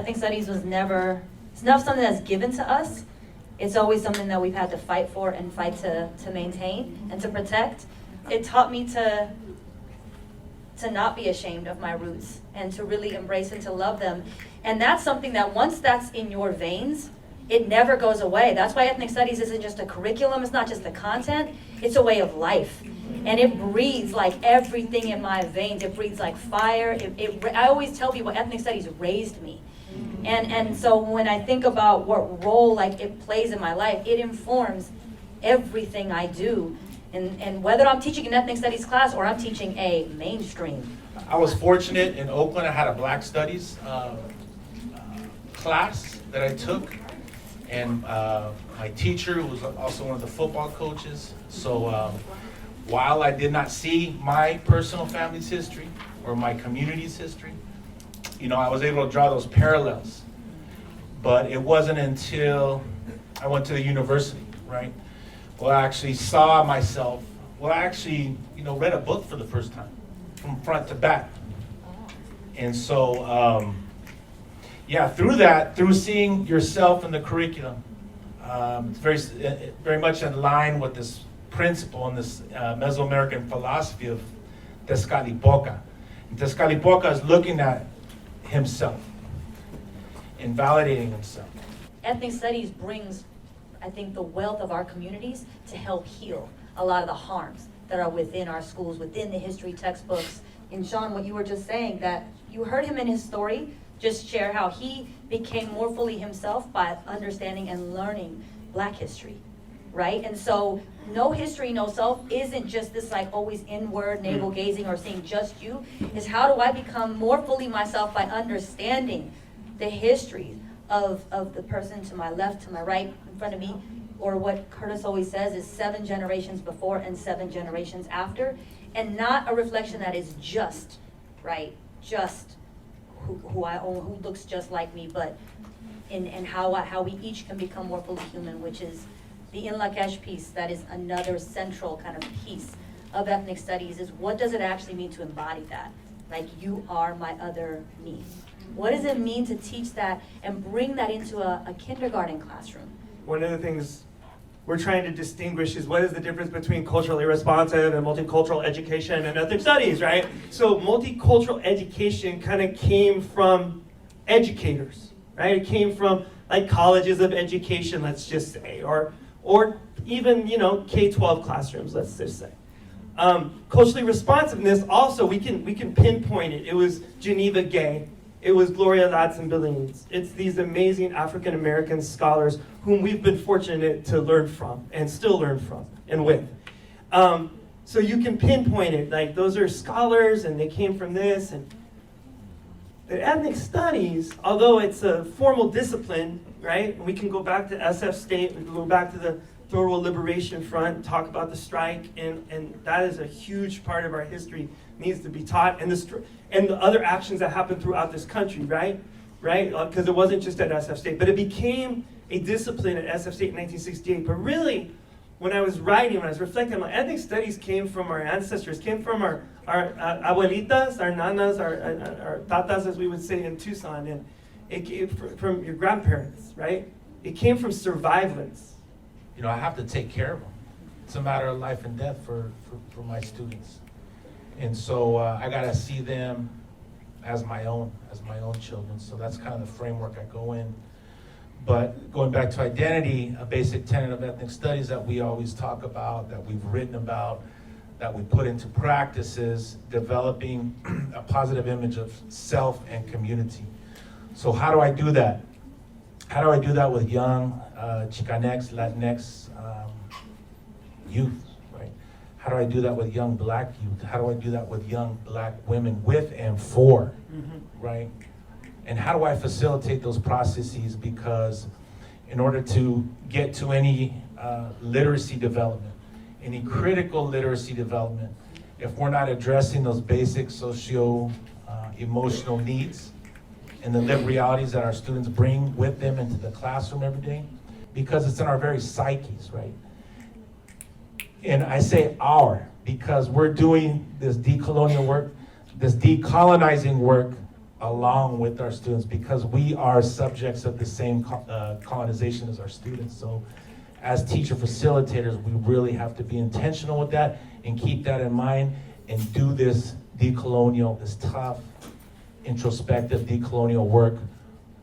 Ethnic studies it's never something that's given to us. It's always something that we've had to fight for and fight to maintain and to protect. It taught me to not be ashamed of my roots and to really embrace and to love them. And that's something that once that's in your veins, it never goes away. That's why ethnic studies isn't just a curriculum, it's not just the content, it's a way of life. And it breathes like everything in my veins. It breathes like fire. I always tell people ethnic studies raised me. And so when I think about what role like it plays in my life, it informs everything I do. And whether I'm teaching an ethnic studies class or I'm teaching a mainstream. I was fortunate in Oakland. I had a Black Studies class that I took, and my teacher was also one of the football coaches. So while I did not see my personal family's history or my community's history, I was able to draw those parallels. But it wasn't until I went to the university, right? Well, I actually saw myself. Well, I actually, read a book for the first time, from front to back. And so, through seeing yourself in the curriculum, it's very much in line with this principle and this Mesoamerican philosophy of Tezcatlipoca. And Tezcatlipoca is looking at himself and validating himself. Ethnic studies brings, I think, the wealth of our communities to help heal a lot of the harms that are within our schools, within the history textbooks. And Sean, what you were just saying, that you heard him in his story just share how he became more fully himself by understanding and learning Black history, right? And so no history, no self isn't just this like always inward, navel gazing or seeing just you. Is how do I become more fully myself by understanding the history of the person to my left, to my right, in front of me, or what Curtis always says is 7 generations before and 7 generations after, and not a reflection that is just, right, just who I own, who looks just like me, but in how we each can become more fully human, which is the In Lakesh piece. That is another central kind of piece of ethnic studies, is what does it actually mean to embody that? Like, you are my other me. What does it mean to teach that and bring that into a kindergarten classroom? One of the things we're trying to distinguish is what is the difference between culturally responsive and multicultural education and ethnic studies, right? So multicultural education kind of came from educators, right? It came from like colleges of education, let's just say, or even, K-12 classrooms, let's just say. Culturally responsiveness, also, we can pinpoint it. It was Geneva Gay. It was Gloria Ladson-Billings. It's these amazing African-American scholars whom we've been fortunate to learn from and still learn from and with. So you can pinpoint it, like those are scholars and they came from this. And the ethnic studies, although it's a formal discipline, right? We can go back to SF State, we can go back to the Thorough Liberation Front, talk about the strike, and that is a huge part of our history, needs to be taught, and the other actions that happened throughout this country, right? Because it wasn't just at SF State, but it became a discipline at SF State in 1968. But really, when I was reflecting, my ethnic studies came from our ancestors, came from our abuelitas, our nanas, our tatas, as we would say in Tucson, and it came from your grandparents, right? It came from survivance. I have to take care of them. It's a matter of life and death for my students. And so I gotta see them as my own children. So that's kind of the framework I go in. But going back to identity, a basic tenet of ethnic studies that we always talk about, that we've written about, that we put into practice is developing a positive image of self and community. So how do I do that? How do I do that with young Chicanx, Latinx youth, right? How do I do that with young Black youth? How do I do that with young Black women with and for, right? And how do I facilitate those processes? Because in order to get to any literacy development, any critical literacy development, if we're not addressing those basic socio-emotional needs and the lived realities that our students bring with them into the classroom every day, because it's in our very psyches, right? And I say because we're doing this decolonial work, this decolonizing work along with our students because we are subjects of the same colonization as our students. So as teacher facilitators, we really have to be intentional with that and keep that in mind and do this decolonial, this tough, introspective decolonial work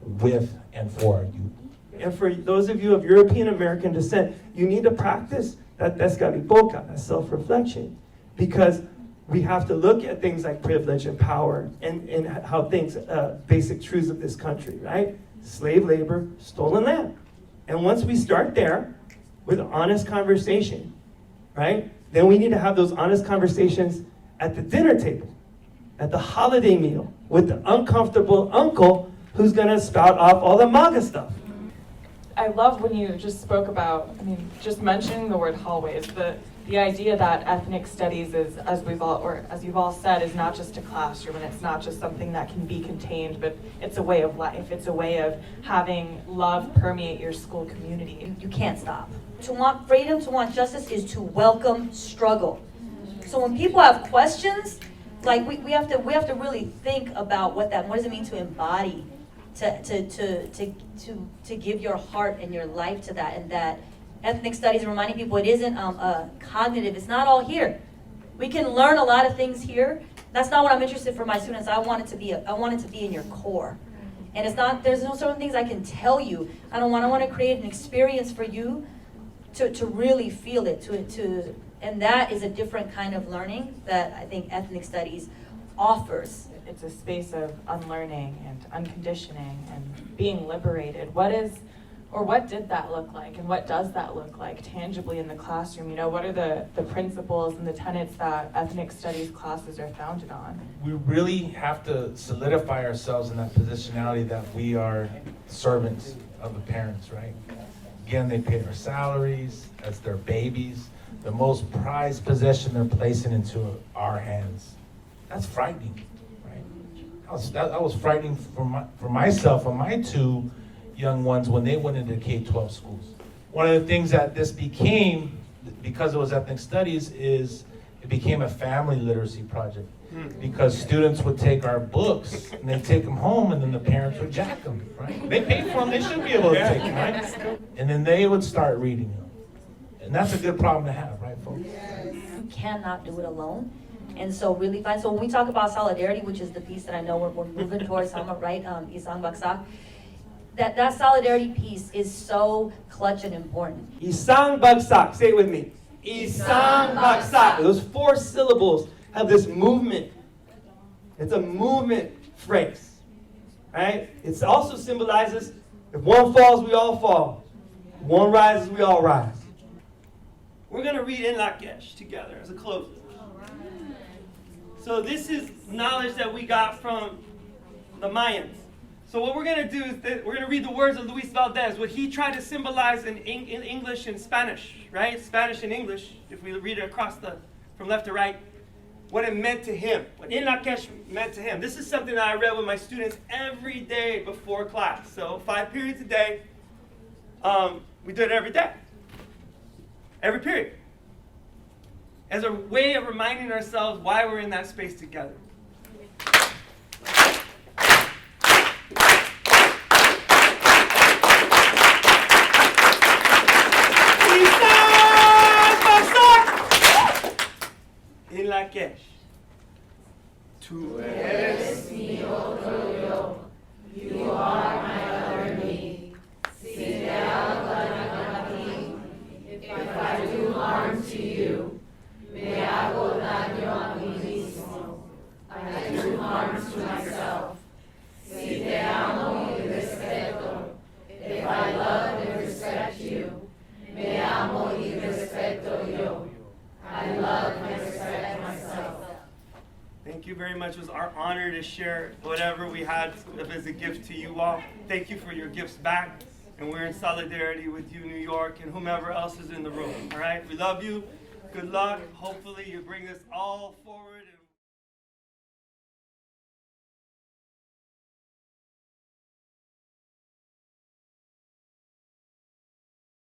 with and for our youth. And for those of you of European American descent, you need to practice that descaripoca, that self-reflection, because we have to look at things like privilege and power and how things, basic truths of this country, right? Slave labor, stolen land. And once we start there with honest conversation, right? Then we need to have those honest conversations at the dinner table, at the holiday meal, with the uncomfortable uncle who's gonna spout off all the MAGA stuff. I love when you just spoke about, just mentioning the word hallways, the idea that ethnic studies is, as you've all said, is not just a classroom and it's not just something that can be contained, but it's a way of life. It's a way of having love permeate your school community. You can't stop. To want freedom, to want justice is to welcome struggle. So when people have questions, like we have to really think about what does it mean to embody, to give your heart and your life to that, and that ethnic studies are reminding people it isn't cognitive. It's not all here. We can learn a lot of things here. That's not what I'm interested for my students. I want it to be in your core. And it's not. There's no certain things I can tell you. I want to create an experience for you to really feel it. And that is a different kind of learning that I think ethnic studies offers. It's a space of unlearning and unconditioning and being liberated. What did that look like, and what does that look like tangibly in the classroom? What are the principles and the tenets that ethnic studies classes are founded on? We really have to solidify ourselves in that positionality that we are servants of the parents, right? Again, they pay our salaries, that's their babies, the most prized possession they're placing into our hands. That's frightening, right? That was frightening for myself and my two young ones when they went into K-12 schools. One of the things that this became, because it was ethnic studies, is it became a family literacy project. Because students would take our books and they'd take them home and then the parents would jack them, right? They paid for them, they should be able to take them, right? And then they would start reading them. And that's a good problem to have, right, folks? You cannot do it alone. And so really fine. So when we talk about solidarity, which is the piece that I know we're moving towards, right, Isang Baksak, that solidarity piece is so clutch and important. Isang bagsak, say it with me. Isang bagsak. Those 4 syllables have this movement. It's a movement phrase, right? It also symbolizes if one falls, we all fall. If one rises, we all rise. We're going to read In Lakesh together as a close. So this is knowledge that we got from the Mayans. So what we're going to do is we're going to read the words of Luis Valdez, what he tried to symbolize in English and Spanish, right? Spanish and English, if we read it across from left to right, what it meant to him, what In Lakesh meant to him. This is something that I read with my students every day before class. So 5 periods a day. We did it every day. Every period. As a way of reminding ourselves why we're in that space together. In Lakesh. Tú eres mi otro yo, you are my other me. Si te hago daño a ti, if I do harm to you, me hago daño a mí mismo. I do harm to myself. Si te amo y respeto, if I love and respect you, me amo y respeto yo. I love and respect myself. Thank you very much. It was our honor to share whatever we had as a gift to you all. Thank you for your gifts back. And we're in solidarity with you, New York, and whomever else is in the room. All right? We love you. Good luck. Hopefully you bring this all forward.